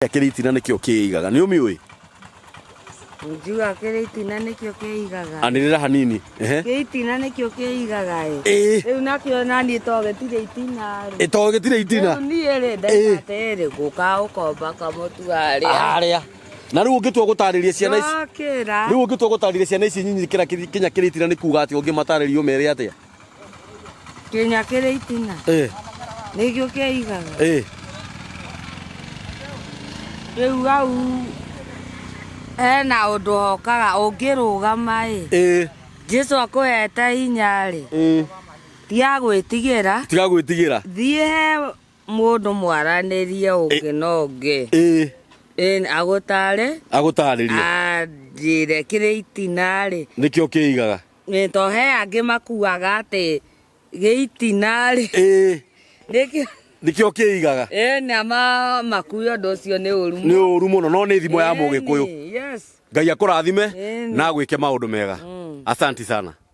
Kiritina nikio kiigaga ni umiui njuga kiritina nikio kiigaga anirira hanini kiritina nikio kiigaga riu nakio nani togetire itina togetire itina ni ere ndatere guka ukomba kamutu aria na riu ungitua gutariria ciana ici riu ungitua gutariria ciana ici nyinyi kinya kiritina ni kuga ati ungimatariria mere atia kinya kiritina nikio kiigaga riu au ena undu hokaga ungirugama Jesu akuhete hinya tiga gwitigira thie he mundu mwaranirie ungi na ungi agutaririe anjire kiritina nikio kiigaga to he angi makuaga ati giitina nikio kiigaga na makuyo ndu ucio ni uru muno no ni thimo ya Mugikuyu yes Ngai akurathime na gwike maundu mega asante sana.